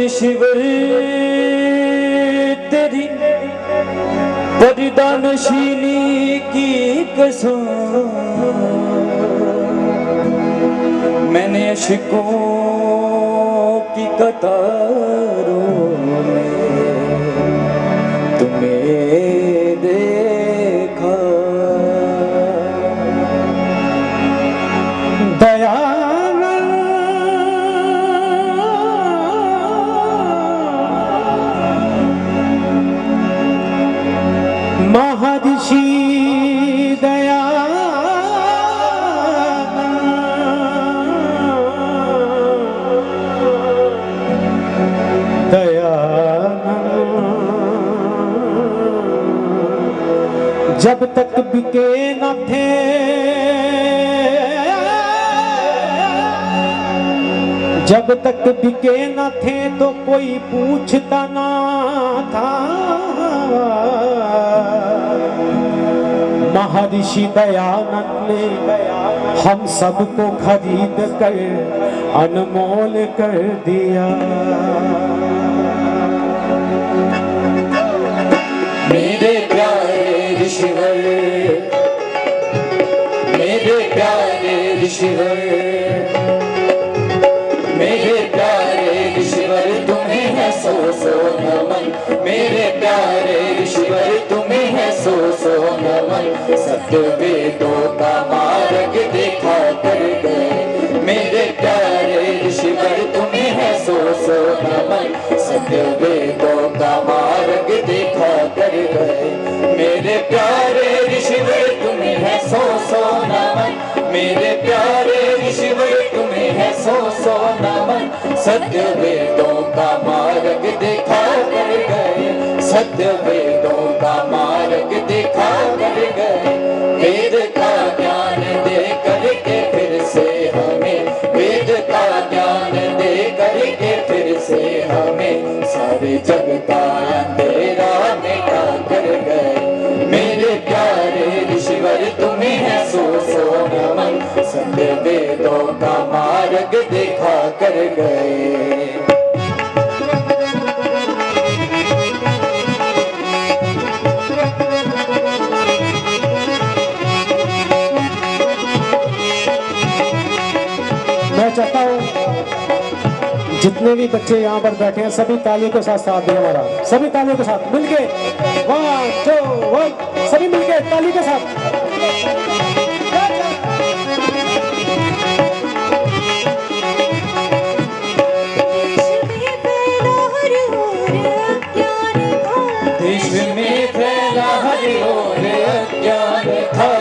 ऋषिवर तेरी परिदानशीली की कसम, मैंने अश्कों की कतारों में तुम्हें देखा। महर्षि दया जब तक बिके न थे जब तक बिके न थे तो कोई पूछता ना था। महर्षि दयानंद ने हम सबको खरीद कर अनमोल कर दिया। मेरे प्यारे ऋषिवर, मेरे प्यारे ऋषिवर, मेरे प्यारे ऋषिवर तुम्हें है सौ सौ नमन। मेरे प्यारे ऋषिवर तुम्हें है सौ सौ नमन। सत्य वेदों का मार्ग दिखा कर गए। मेरे प्यारे ऋषिवर तुम्हें है सौ सौ नमन। सत्य वेदों का मार्ग दिखा कर गए। मेरे प्यारे ऋषिवर तुम्हें है सौ सौ नमन। मेरे प्यारे ऋषिवर तुम्हें है सौ सौ नमन। सत्य वेदों का मार्ग दिखा कर गए। सत्य वेदों का मार्ग दिखा कर गए। वेद का ज्ञान दे करके फिर से हमें, वेद का ज्ञान दे करके फिर से हमें सारे जग का अंधेरा मिटा कर गए। मेरे प्यारे ऋषिवर तुम्हें है सौ सौ नमन। सत्य वेदों का मार्ग दिखा कर गए। मैं चाहता हूँ जितने भी बच्चे यहाँ पर बैठे हैं सभी तालियों के साथ साथ दें हमारा, सभी तालियों के साथ मिलके 1 2 1 सभी मिलके ताली के साथ। देश में फैला हर ओर अज्ञान था,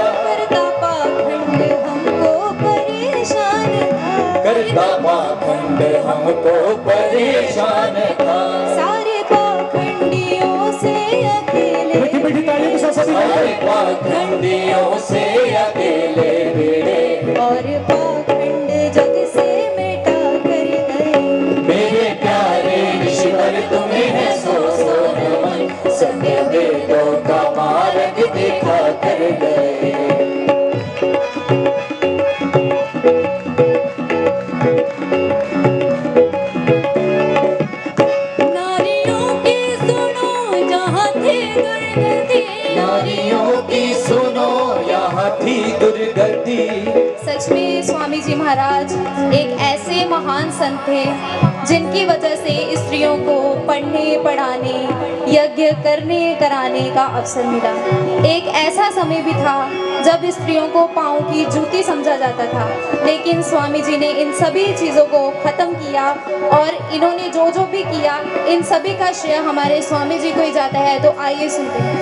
करता पाखंड हमको परेशान था। सारे पाखंडियों से अकेले, सारे पाखंडियों से अकेले भिड़े और पाखंड जग से मिटा कर गए। मेरे प्यारे ऋषिवर तुम्हें है सौ सौ नमन। सत्य वेदों का मार्ग दिखा कर गए। नारियों की सुनो जहाँ थी दुर्गति, नारियों की सुनो यहाँ थी दुर्गति। सच में स्वामी जी महाराज एक ऐसे महान संत थे जिनकी वजह से स्त्रियों को पढ़ने पढ़ाने यज्ञ करने कराने का अवसर मिला। एक ऐसा समय भी था जब स्त्रियों को पाँव की जूती समझा जाता था, लेकिन स्वामी जी ने इन सभी चीज़ों को खत्म किया और इन्होंने जो जो भी किया इन सभी का श्रेय हमारे स्वामी जी को ही जाता है। तो आइए सुनते हैं।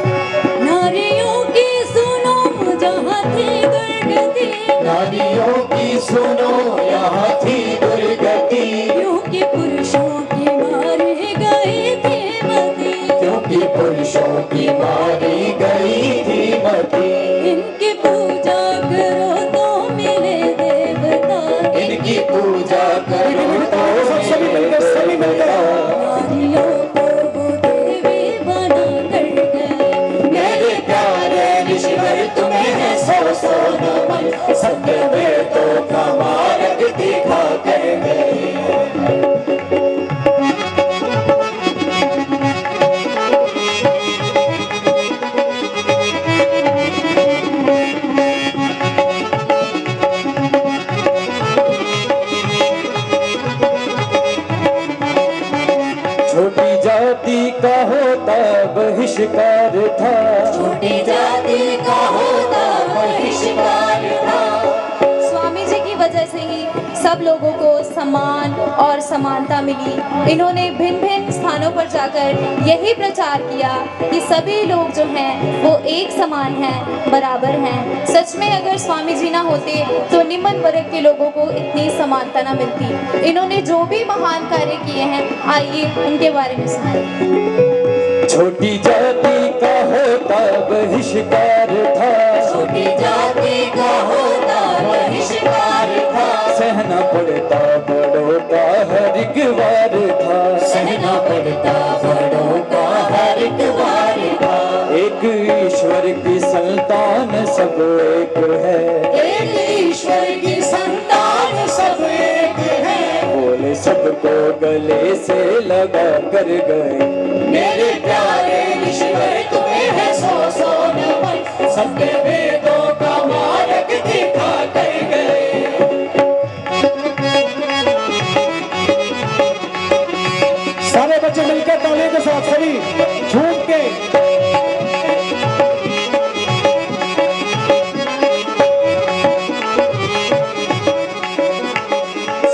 नारियों की सुनो जहाँ थी दुर्गति, नारियों की सुनो यहाँ थी दुर्गति। क्योंकि पुरुषों की मारी गई थी मती, क्योंकि पुरुषों की मारी गई थी मती। इनकी पूजा करो तो मिले देवता, इनकी पूजा करो तो सभी मिलकर नारियों को वो देवी बना कर गए। मेरे प्यारे ऋषिवर तुम्हें है सौ सौ नमन। सत्य वेदों का मार्ग दिखा कर गए। लोगों को सम्मान और समानता मिली। इन्होंने भिन्न भिन्न स्थानों पर जाकर यही प्रचार किया कि सभी लोग जो हैं वो एक समान हैं, बराबर हैं। सच में अगर स्वामी जी ना होते तो निम्न वर्ग के लोगों को इतनी समानता ना मिलती। इन्होंने जो भी महान कार्य किए हैं, आइए उनके बारे में सुनें। छोटी जाति का होता बहिष्कार था, छोटी जाति का होता बहिष्कार था, सहना पड़ता बड़ों का हर एक वार था, सहना पड़ता बड़ों का हर एक वार था। एक ईश्वर की संतान सब एक है, एक ईश्वर की संतान सब एक है, बोले सबको गले से लगा कर गए। मेरे प्यारे ईश्वर तुम्हें है सौ सौ नमन, सबके वेदों का मार्ग दिखा कर गए। सारे बच्चे मिलकर तालियों के साथ सभी झूम के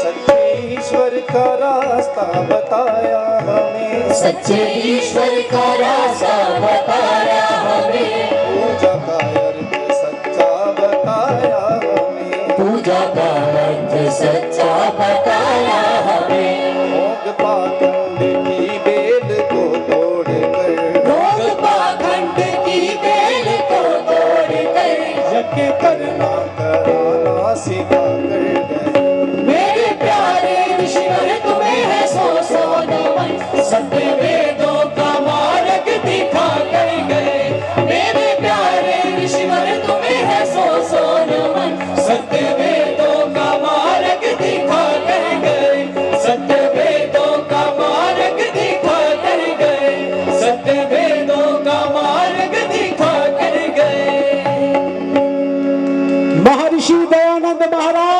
सच्चे ईश्वर का रास्ता बताया हमें, सच्चे ईश्वर का रास्ता बताया हमें, पूजा का अर्थ सच्चा बताया हमें, पूजा का अर्थ सच्चा बताया हमें। भोग पाखंड की बेल को तोड़कर, भोग पाखंड की बेल को तोड़कर, यज्ञ करना कराना सिखा कर गए। मेरे प्यारे ईश्वर तुम्हें है सौ सौ नमन, सत्य वेदों का मार्ग दिखा कर गए। मेरे प्यारे ईश्वर तुम्हें है सौ सौ नमन, सत्य वेदों का मार्ग दिखा कर गए, सत्य वेदों का मार्ग दिखा कर गए, सत्य वेदों का मार्ग दिखा कर गए। महर्षि दयानंद महाराज